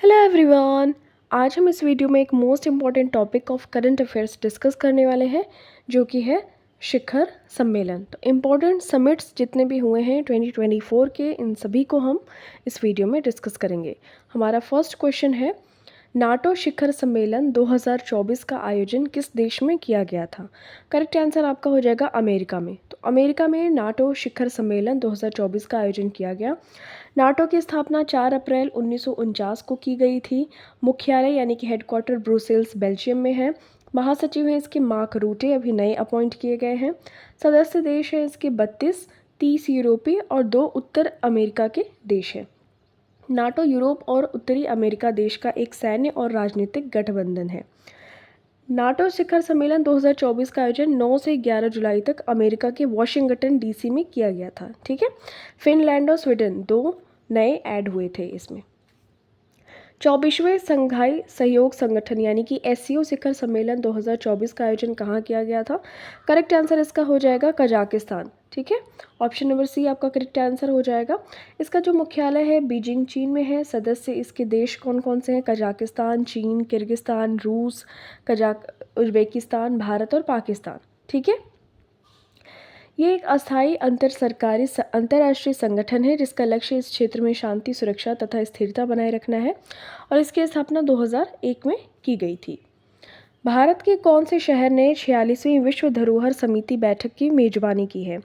Hello everyone. आज हम इस वीडियो में एक most important topic of current affairs discuss करने वाले हैं, जो कि है शिखर सम्मेलन। तो इम्पॉर्टेंट समिट्स जितने भी हुए हैं 2024 के, इन सभी को हम इस वीडियो में डिस्कस करेंगे। हमारा फर्स्ट क्वेश्चन है, नाटो शिखर सम्मेलन 2024 का आयोजन किस देश में किया गया था? करेक्ट आंसर आपका हो जाएगा अमेरिका में। तो अमेरिका में नाटो शिखर सम्मेलन 2024 का आयोजन किया गया। नाटो की स्थापना 4 अप्रैल 1949 को की गई थी। मुख्यालय यानी कि हेडक्वार्टर ब्रुसेल्स बेल्जियम में है। महासचिव हैं इसके मार्क रूटे, अभी नए अपॉइंट किए गए हैं। सदस्य देश हैं इसके 32, 30 यूरोपीय और 2 उत्तर अमेरिका के देश हैं। नाटो यूरोप और उत्तरी अमेरिका देश का एक सैन्य और राजनीतिक गठबंधन है। नाटो शिखर सम्मेलन 2024 का आयोजन 9 से 11 जुलाई तक अमेरिका के वॉशिंगटन डीसी में किया गया था। ठीक है, फिनलैंड और स्वीडन 2 नए ऐड हुए थे इसमें। 24वें संघाई सहयोग संगठन यानी कि एससीओ शिखर सम्मेलन 2024 का आयोजन कहाँ किया गया था? करेक्ट आंसर इसका हो जाएगा कजाकिस्तान। ठीक है, ऑप्शन नंबर सी आपका करेक्ट आंसर हो जाएगा। इसका जो मुख्यालय है बीजिंग चीन में है। सदस्य इसके देश कौन कौन से हैं? कजाकिस्तान, चीन, किर्गिस्तान, रूस, उज्बेकिस्तान, भारत और पाकिस्तान। ठीक है, ये एक अस्थायी अंतर्राष्ट्रीय संगठन है जिसका लक्ष्य इस क्षेत्र में शांति, सुरक्षा तथा स्थिरता बनाए रखना है और इसकी स्थापना 2001 में की गई थी। भारत के कौन से शहर ने 46वीं विश्व धरोहर समिति बैठक की मेजबानी की है?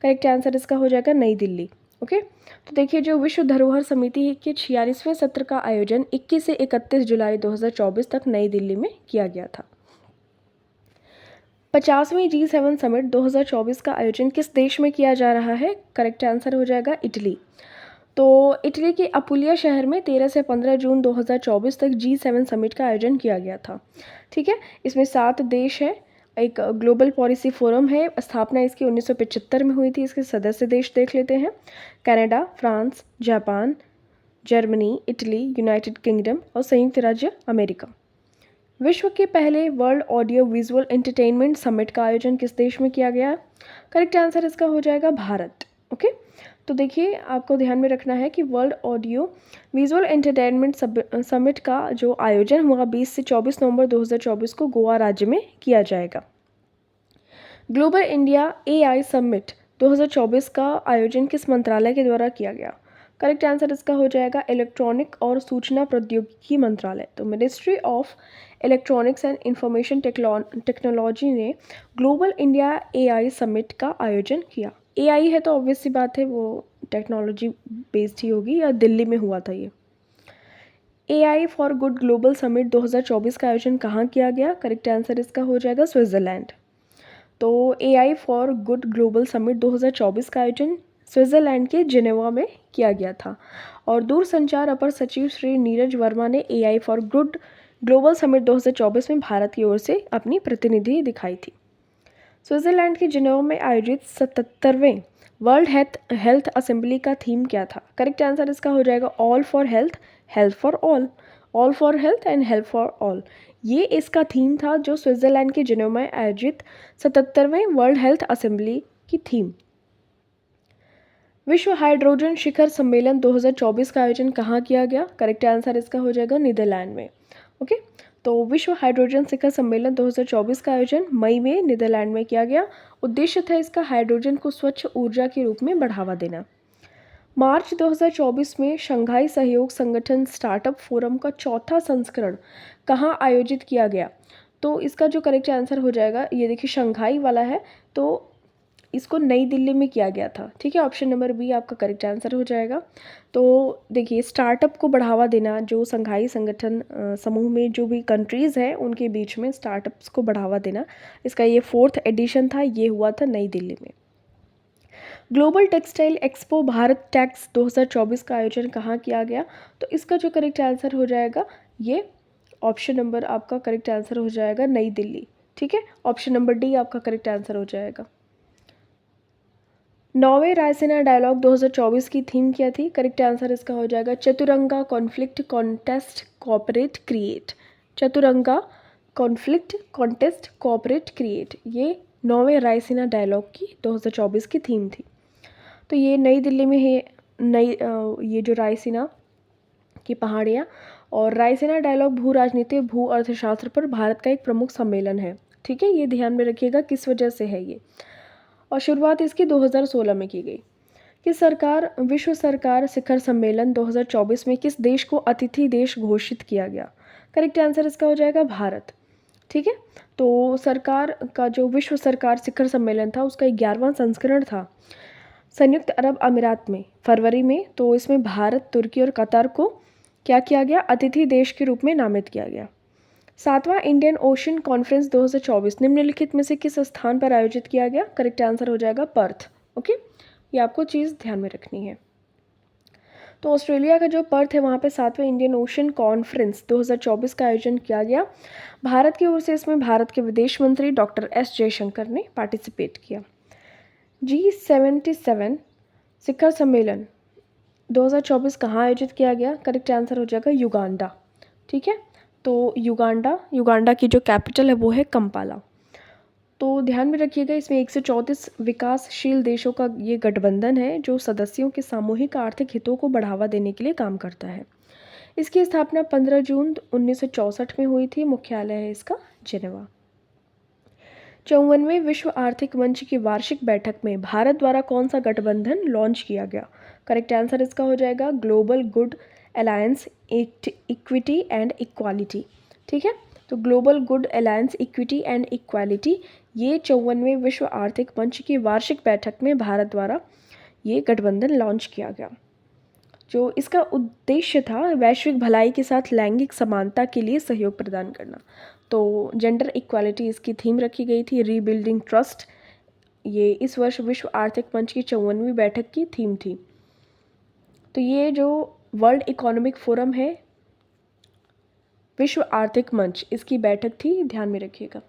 करेक्ट आंसर इसका हो जाएगा नई दिल्ली। ओके, तो देखिए, जो विश्व धरोहर समिति के 46वें सत्र का आयोजन 21 से 31 जुलाई 2024 तक नई दिल्ली में किया गया था। 50वीं G7 समिट 2024 का आयोजन किस देश में किया जा रहा है? करेक्ट आंसर हो जाएगा इटली। तो इटली के अपुलिया शहर में 13 से 15 जून 2024 तक G7 समिट का आयोजन किया गया था। ठीक है, इसमें 7 देश हैं। एक ग्लोबल पॉलिसी फोरम है, स्थापना इसकी 1975 में हुई थी। इसके सदस्य देश देख लेते हैं, Canada, France, Japan, Germany, Italy, United kingdom और संयुक्त राज्य अमेरिका। विश्व के पहले world audio visual entertainment summit का आयोजन किस देश में किया गया? करेक्ट आंसर इसका हो जाएगा भारत। ओके, तो देखिए, आपको ध्यान में रखना है कि world audio visual entertainment summit का जो आयोजन हुआ 20 से 24 नवंबर 2024 को गोवा राज्य में किया जाएगा। ग्लोबल इंडिया एआई समिट 2024 का आयोजन किस मंत्रालय के द्वारा किया गया? करेक्ट आंसर इसका हो जाएगा इलेक्ट्रॉनिक और सूचना प्रौद्योगिकी मंत्रालय। तो ministry of electronics and information technology ने ग्लोबल इंडिया एआई समिट का आयोजन किया। एआई है तो ऑब्वियस सी बात है वो टेक्नोलॉजी बेस्ड ही होगी, या दिल्ली में हुआ था ये। AI for good global summit 2024 का आयोजन कहाँ किया गया? करेक्ट आंसर इसका हो जाएगा स्विट्ज़रलैंड। तो AI for good global summit 2024 का आयोजन स्विट्ज़रलैंड के जिनेवा में किया गया था और दूरसंचार अपर सचिव श्री नीरज वर्मा ने AI for good global summit 2024 में भारत की ओर से अपनी प्रतिनिधि दिखाई थी। स्विट्ज़रलैंड के जिनेवा में आयोजित 77वें वर्ल्ड हेल्थ असेंबली का थीम क्या था? करेक्ट आंसर इसका हो जाएगा all for health, health for all. All for health and health for all, ये इसका थीम था जो स्विट्ज़रलैंड के जिनेवा में आयोजित 77वें वर्ल्ड हेल्थ असेंबली की थीम। विश्व हाइड्रोजन शिखर सम्मेलन 2024 का आयोजन कहाँ किया गया? करेक्ट आंसर इसका हो जाएगा नीदरलैंड में। ओके, तो विश्व हाइड्रोजन शिखर सम्मेलन 2024 का आयोजन मई में नीदरलैंड में किया गया। उद्देश्य था इसका हाइड्रोजन को स्वच्छ ऊर्जा के रूप में बढ़ावा देना। मार्च 2024 में शंघाई सहयोग संगठन स्टार्टअप फोरम का चौथा संस्करण कहाँ आयोजित किया गया? तो इसका जो करेक्ट आंसर हो जाएगा, ये देखिए शंघाई वाला है, तो इसको नई दिल्ली में किया गया था। ठीक है, ऑप्शन नंबर बी आपका करेक्ट आंसर हो जाएगा। तो देखिए, स्टार्टअप को बढ़ावा देना, जो शंघाई संगठन समूह में जो भी कंट्रीज़ हैं उनके बीच में स्टार्टअप्स को बढ़ावा देना, इसका ये 4th एडिशन था, ये हुआ था नई दिल्ली में। Global textile expo Bharat Tex 2024 का आयोजन कहाँ किया गया? तो इसका जो करेक्ट आंसर हो जाएगा, ये ऑप्शन नंबर आपका करेक्ट आंसर हो जाएगा नई दिल्ली। ठीक है, ऑप्शन नंबर डी आपका करेक्ट आंसर हो जाएगा। 9वें रायसीना डायलॉग 2024 की थीम क्या थी? करेक्ट आंसर इसका हो जाएगा Chaturanga conflict contest cooperate create. Chaturanga conflict contest cooperate create, ये 9वें रायसीना डायलॉग की 2024 की थीम थी। तो ये नई दिल्ली में है। ये जो रायसीना की पहाड़ियाँ, और रायसीना डायलॉग भू राजनीति भू अर्थशास्त्र पर भारत का एक प्रमुख सम्मेलन है। ठीक है, ये ध्यान में रखिएगा किस वजह से है ये। और शुरुआत इसकी 2016 में की गई। कि सरकार विश्व सरकार शिखर सम्मेलन 2024 में किस देश को अतिथि देश घोषित किया गया? करेक्ट आंसर इसका हो जाएगा भारत। ठीक है, तो सरकार का जो विश्व सरकार शिखर सम्मेलन था उसका 11वां संस्करण था संयुक्त अरब अमीरात में फरवरी में। तो इसमें भारत, तुर्की और कतर को क्या किया गया? अतिथि देश के रूप में नामित किया गया। 7वां इंडियन ओशन कॉन्फ्रेंस 2024 निम्नलिखित में से किस स्थान पर आयोजित किया गया? करेक्ट आंसर हो जाएगा पर्थ। ओके, ये आपको चीज़ ध्यान में रखनी है। तो ऑस्ट्रेलिया का जो पर्थ है वहाँ पे 7वें इंडियन ओशन कॉन्फ्रेंस 2024 का आयोजन किया गया। भारत की ओर से इसमें भारत के विदेश मंत्री डॉक्टर एस जयशंकर ने पार्टिसिपेट किया। G77 शिखर सम्मेलन 2024 कहाँ आयोजित किया गया? करेक्ट आंसर हो जाएगा युगांडा। ठीक है, तो युगांडा की जो कैपिटल है वो है कंपाला। तो ध्यान में रखिएगा इसमें 134 विकासशील देशों का ये गठबंधन है जो सदस्यों के सामूहिक आर्थिक हितों को बढ़ावा देने के लिए काम करता है। इसकी स्थापना 15 जून 1964 में हुई थी। मुख्यालय है इसका जिनेवा। 54वें विश्व आर्थिक मंच की वार्षिक बैठक में भारत द्वारा कौन सा गठबंधन लॉन्च किया गया? करेक्ट आंसर इसका हो जाएगा global good alliance equity and equality. ठीक है, तो global good alliance equity and equality ये 54वें विश्व आर्थिक मंच की वार्षिक बैठक में भारत द्वारा ये गठबंधन लॉन्च किया गया। जो इसका उद्देश्य था वैश्विक भलाई के साथ लैंगिक समानता के लिए सहयोग प्रदान करना। तो जेंडर इक्वालिटी इसकी थीम रखी गई थी। रीबिल्डिंग ट्रस्ट ये इस वर्ष विश्व आर्थिक मंच की 54वीं बैठक की थीम थी। तो ये जो वर्ल्ड इकोनॉमिक फोरम है विश्व आर्थिक मंच इसकी बैठक थी, ध्यान में रखिएगा।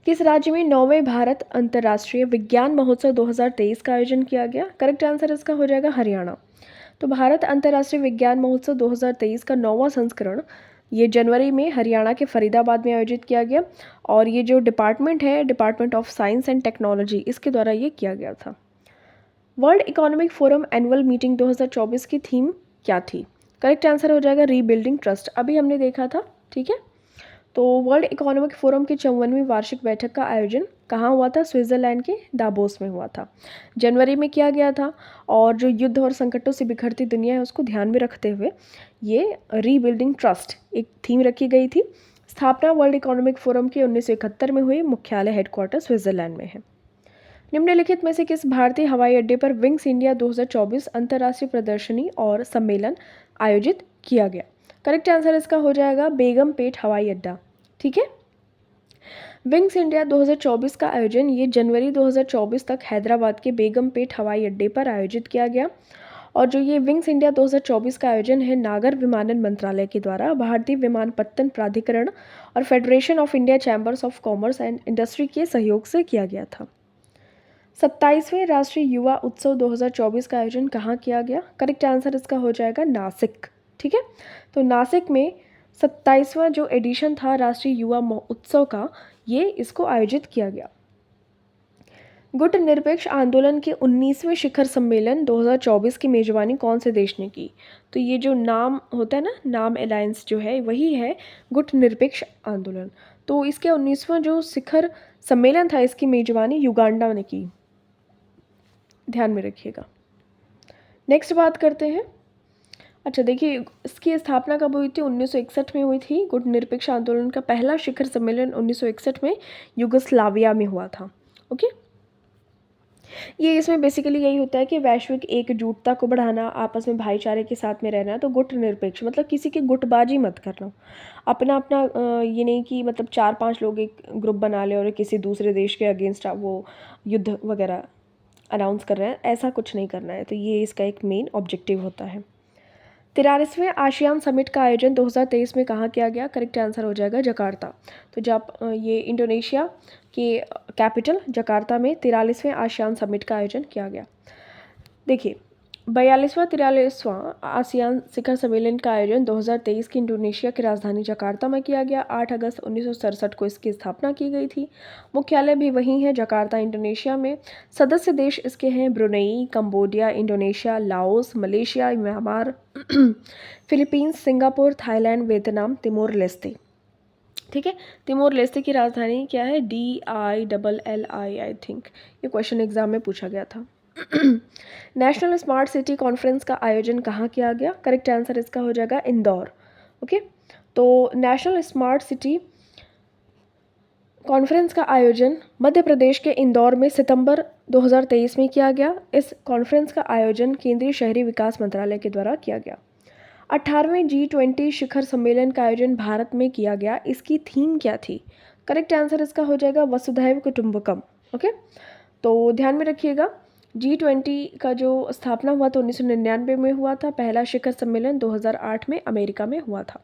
किस राज्य में 9वें भारत अंतर्राष्ट्रीय विज्ञान महोत्सव 2023 का आयोजन किया गया? करेक्ट आंसर इसका हो जाएगा हरियाणा। तो भारत अंतर्राष्ट्रीय विज्ञान महोत्सव 2023 का 9वां संस्करण ये जनवरी में हरियाणा के फरीदाबाद में आयोजित किया गया। और ये जो डिपार्टमेंट है department of science and technology इसके द्वारा ये किया गया था। World economic forum annual meeting 2024 की थीम क्या थी? करेक्ट आंसर हो जाएगा रीबिल्डिंग ट्रस्ट। अभी हमने देखा था। ठीक है, तो वर्ल्ड इकोनॉमिक फोरम की 54वीं वार्षिक बैठक का आयोजन कहाँ हुआ था? स्विट्ज़रलैंड के दावोस में हुआ था। जनवरी में किया गया था। और जो युद्ध और संकटों से बिखरती दुनिया है उसको ध्यान में रखते हुए ये रीबिल्डिंग ट्रस्ट एक थीम रखी गई थी। स्थापना वर्ल्ड इकोनॉमिक फोरम की 1971 में हुई। मुख्यालय हेडक्वार्टर स्विट्ज़रलैंड में है। निम्नलिखित में से किस भारतीय हवाई अड्डे पर विंग्स इंडिया 2024 अंतर्राष्ट्रीय प्रदर्शनी और सम्मेलन आयोजित किया गया? करेक्ट आंसर इसका हो जाएगा बेगमपेट हवाई अड्डा। ठीक है, विंग्स इंडिया 2024 का आयोजन ये जनवरी 2024 तक हैदराबाद के बेगमपेट हवाई अड्डे पर आयोजित किया गया। और जो ये विंग्स इंडिया 2024 का आयोजन है नागर विमानन मंत्रालय के द्वारा भारतीय विमानपत्तन प्राधिकरण और federation of India chambers of commerce and industry के सहयोग से किया गया था। 27वें राष्ट्रीय युवा उत्सव 2024 का आयोजन कहाँ किया गया? करेक्ट आंसर इसका हो जाएगा नासिक। ठीक है, तो नासिक में 27वां जो एडिशन था राष्ट्रीय युवा उत्सव का ये इसको आयोजित किया गया। गुट निरपेक्ष आंदोलन के 19वें शिखर सम्मेलन 2024 की मेजबानी कौन से देश ने की? तो ये जो नाम होता है ना, नाम अलायंस जो है वही है गुट निरपेक्ष आंदोलन। तो इसके 19वां जो शिखर सम्मेलन था इसकी मेजबानी युगांडा ने की, ध्यान में रखिएगा। नेक्स्ट बात करते हैं। अच्छा देखिए, इसकी स्थापना कब हुई थी? 1961 में हुई थी। गुट निरपेक्ष आंदोलन का पहला शिखर सम्मेलन 1961 में युगोस्लाविया में हुआ था। ओके, ये इसमें बेसिकली यही होता है कि वैश्विक एकजुटता को बढ़ाना, आपस में भाईचारे के साथ में रहना। तो गुट निरपेक्ष मतलब किसी की गुटबाजी मत करना, अपना अपना ये नहीं कि मतलब 4-5 लोग एक ग्रुप बना ले और किसी दूसरे देश के अगेंस्ट वो युद्ध वगैरह अनाउंस कर रहे हैं, ऐसा कुछ नहीं करना है। तो ये इसका एक मेन ऑब्जेक्टिव होता है। 43वें आसियान समिट का आयोजन 2023 में कहाँ किया गया? करेक्ट आंसर हो जाएगा जकार्ता। तो जब ये इंडोनेशिया के कैपिटल जकार्ता में 43वें आसियान समिट का आयोजन किया गया। देखिए, 42वां 43वां आसियान शिखर सम्मेलन का आयोजन 2023 की इंडोनेशिया की राजधानी जकार्ता में किया गया। 8 अगस्त 1967 को इसकी स्थापना की गई थी। मुख्यालय भी वहीं है, जकार्ता, इंडोनेशिया में। सदस्य देश इसके हैं Brunei, Cambodia, Indonesia, Laos, Malaysia, Myanmar, Philippines, Singapore, Thailand, Vietnam, Timor Leste. ठीक है, तिमोर लेस्ते की राजधानी क्या है? DILLI I think. ये क्वेश्चन एग्जाम में पूछा गया था। नेशनल स्मार्ट सिटी कॉन्फ्रेंस का आयोजन कहाँ किया गया? करेक्ट आंसर इसका हो जाएगा इंदौर। ओके, तो नेशनल स्मार्ट सिटी कॉन्फ्रेंस का आयोजन मध्य प्रदेश के इंदौर में सितंबर 2023 में किया गया। इस कॉन्फ्रेंस का आयोजन केंद्रीय शहरी विकास मंत्रालय के द्वारा किया गया। 18वें G20 शिखर सम्मेलन का आयोजन भारत में किया गया। इसकी थीम क्या थी? करेक्ट आंसर इसका हो जाएगा वसुधैव कुटुंबकम। ओके, तो ध्यान में रखिएगा, G20 का जो स्थापना हुआ तो 1999 में हुआ था। पहला शिखर सम्मेलन 2008 में अमेरिका में हुआ था।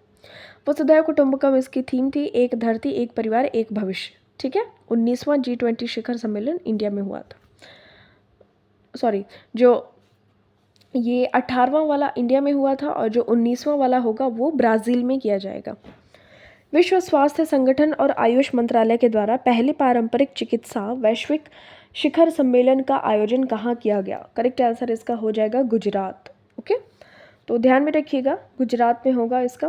वसुधैव कुटुंबकम इसकी थीम थी, एक धरती, एक परिवार, एक भविष्य। ठीक है, 19वां G20 शिखर सम्मेलन इंडिया में हुआ था। सॉरी, जो ये 18वां वाला इंडिया में हुआ था और जो 19वां वाला होगा वो ब्राज़ील में किया जाएगा। विश्व स्वास्थ्य संगठन और आयुष मंत्रालय के द्वारा पहले पारंपरिक चिकित्सा वैश्विक शिखर सम्मेलन का आयोजन कहाँ किया गया? करेक्ट आंसर इसका हो जाएगा गुजरात। ओके, तो ध्यान में रखिएगा, गुजरात में होगा इसका।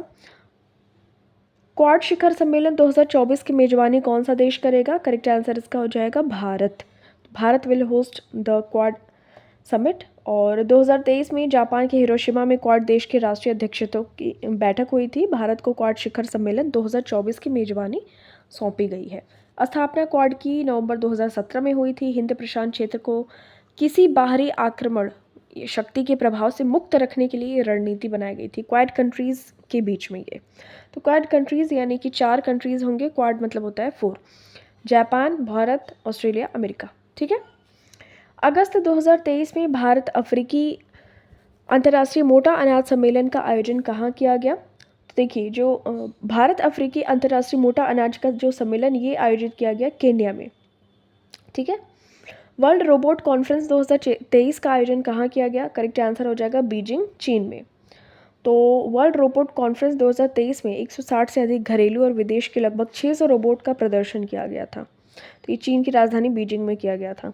क्वाड शिखर सम्मेलन 2024 की मेजबानी कौन सा देश करेगा? करेक्ट आंसर इसका हो जाएगा Bharat. Bharat will host the quad summit. और 2023 में जापान के हिरोशिमा में क्वाड देश के राष्ट्रीय अध्यक्षों की बैठक हुई थी। भारत को क्वाड शिखर सम्मेलन 2024 की मेजबानी सौंपी गई है। स्थापना क्वाड की नवंबर 2017 में हुई थी। हिंद प्रशांत क्षेत्र को किसी बाहरी आक्रमण शक्ति के प्रभाव से मुक्त रखने के लिए रणनीति बनाई गई थी क्वाड कंट्रीज़ के बीच में। ये तो क्वाड कंट्रीज़ यानी कि 4 कंट्रीज़ होंगे। क्वाड मतलब होता है 4, जापान, भारत, ऑस्ट्रेलिया, अमेरिका। ठीक है, अगस्त 2023 में भारत अफ्रीकी अंतर्राष्ट्रीय मोटा अनाज सम्मेलन का आयोजन कहाँ किया गया? तो देखिए, जो भारत अफ्रीकी अंतर्राष्ट्रीय मोटा अनाज का जो सम्मेलन ये आयोजित किया गया केन्या में। ठीक है, वर्ल्ड रोबोट कॉन्फ्रेंस 2023 का आयोजन कहाँ किया गया? करेक्ट आंसर हो जाएगा बीजिंग, चीन में। तो वर्ल्ड रोबोट कॉन्फ्रेंस 2023 में 160 से अधिक घरेलू और विदेश के लगभग 600 रोबोट का प्रदर्शन किया गया था। तो ये चीन की राजधानी बीजिंग में किया गया था।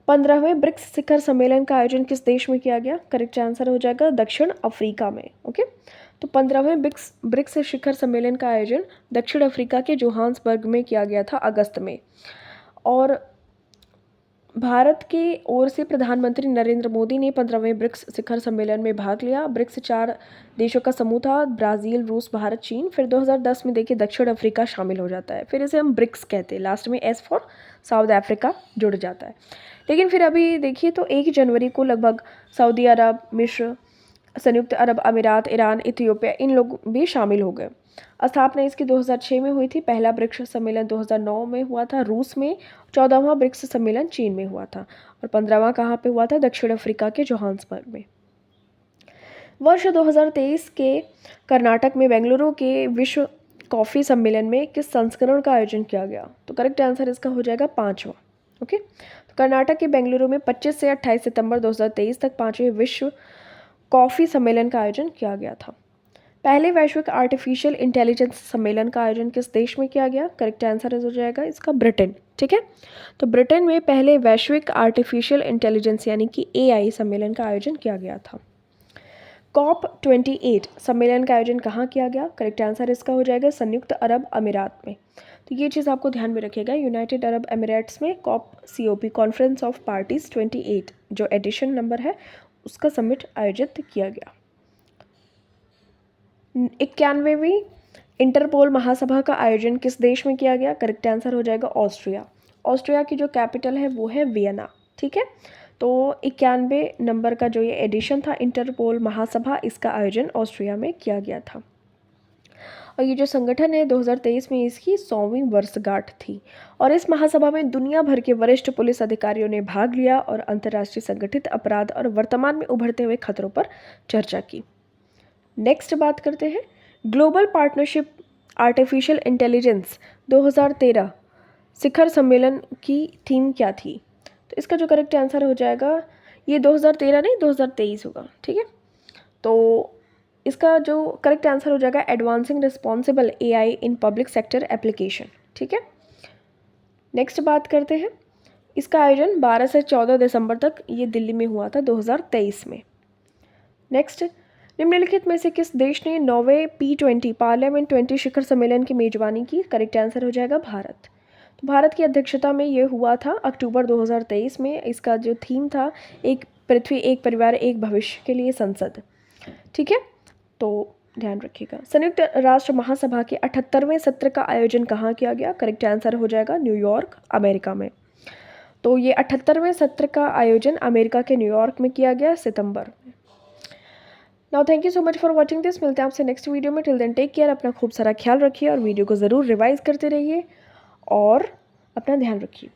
15वें ब्रिक्स शिखर सम्मेलन का आयोजन किस देश में किया गया? करेक्ट आंसर हो जाएगा दक्षिण अफ्रीका में। ओके, तो 15वें ब्रिक्स शिखर सम्मेलन का आयोजन दक्षिण अफ्रीका के जोहान्सबर्ग में किया गया था अगस्त में। और भारत के ओर से प्रधानमंत्री नरेंद्र मोदी ने 15वें ब्रिक्स शिखर सम्मेलन में भाग लिया। ब्रिक्स 4 देशों का समूह था, ब्राज़ील, रूस, भारत, चीन। फिर 2010 में देखिए दक्षिण अफ्रीका शामिल हो जाता है। फिर इसे हम ब्रिक्स कहते हैं, लास्ट में एस फॉर साउथ अफ्रीका जुड़ जाता है। लेकिन फिर अभी देखिए तो 1 जनवरी को लगभग सऊदी अरब, मिस्र, संयुक्त अरब अमीरात, ईरान, इथियोपिया इन लोग भी शामिल हो गए। स्थापना इसकी 2006 में हुई थी। पहला ब्रिक्स सम्मेलन 2009 में हुआ था रूस में। 14वां ब्रिक्स सम्मेलन चीन में हुआ था। और 15वां कहाँ पे हुआ था? दक्षिण अफ्रीका के जोहान्सबर्ग में। वर्ष 2023 के कर्नाटक में बेंगलुरु के विश्व कॉफ़ी सम्मेलन में किस संस्करण का आयोजन किया गया? तो करेक्ट आंसर इसका हो जाएगा 5वां। ओके, तो कर्नाटक के बेंगलुरु में 25 से 28 सितंबर 2023 तक 5वें विश्व कॉफ़ी सम्मेलन का आयोजन किया गया था। पहले वैश्विक आर्टिफिशियल इंटेलिजेंस सम्मेलन का आयोजन किस देश में किया गया? करेक्ट आंसर हो जाएगा इसका ब्रिटेन। ठीक है, तो ब्रिटेन में पहले वैश्विक आर्टिफिशियल इंटेलिजेंस यानी कि AI सम्मेलन का आयोजन किया गया था। COP28 सम्मेलन का आयोजन कहाँ किया गया? करेक्ट आंसर इसका हो जाएगा संयुक्त अरब अमीरात में। तो ये चीज़ आपको ध्यान में रखिएगा, यूनाइटेड अरब एमिरेट्स में COP कॉन्फ्रेंस ऑफ पार्टीज 28 जो एडिशन नंबर है उसका समिट आयोजित किया गया। 91वीं इंटरपोल महासभा का आयोजन किस देश में किया गया? करेक्ट आंसर हो जाएगा ऑस्ट्रिया। ऑस्ट्रिया की जो कैपिटल है वो है वियना। ठीक है, तो 91 नंबर का जो ये एडिशन था इंटरपोल महासभा, इसका आयोजन ऑस्ट्रिया में किया गया था। और ये जो संगठन है 2023 में इसकी 100वीं वर्षगांठ थी। और इस महासभा में दुनिया भर के वरिष्ठ पुलिस अधिकारियों ने भाग लिया और अंतर्राष्ट्रीय संगठित अपराध और वर्तमान में उभरते हुए खतरों पर चर्चा की। नेक्स्ट बात करते हैं ग्लोबल पार्टनरशिप आर्टिफिशियल इंटेलिजेंस 2013 शिखर सम्मेलन की थीम क्या थी? तो इसका जो करेक्ट आंसर हो जाएगा ये 2013 नहीं 2023 होगा, ठीक है। तो इसका जो करेक्ट आंसर हो जाएगा advancing responsible AI in public sector application, ठीक है। नेक्स्ट बात करते हैं, इसका आयोजन 12 से 14 दिसंबर तक ये दिल्ली में हुआ था 2023 में। नेक्स्ट, निम्नलिखित में से किस देश ने 9वें P20 पार्लियामेंट 20 शिखर सम्मेलन की मेजबानी की? करेक्ट आंसर हो जाएगा भारत। तो भारत की अध्यक्षता में ये हुआ था अक्टूबर 2023 में। इसका जो थीम था एक पृथ्वी एक परिवार एक भविष्य के लिए संसद, ठीक है, तो ध्यान रखिएगा। संयुक्त राष्ट्र महासभा के 78वें सत्र का आयोजन कहाँ किया गया? करेक्ट आंसर हो जाएगा न्यूयॉर्क, अमेरिका में। तो ये 78वें सत्र का आयोजन अमेरिका के न्यूयॉर्क में किया गया सितंबर में। Now thank you so much for watching this. मिलते हैं आपसे नेक्स्ट वीडियो में। टिल देन टेक केयर, अपना खूब सारा ख्याल रखिए और वीडियो को ज़रूर रिवाइज करते रहिए और अपना ध्यान रखिए।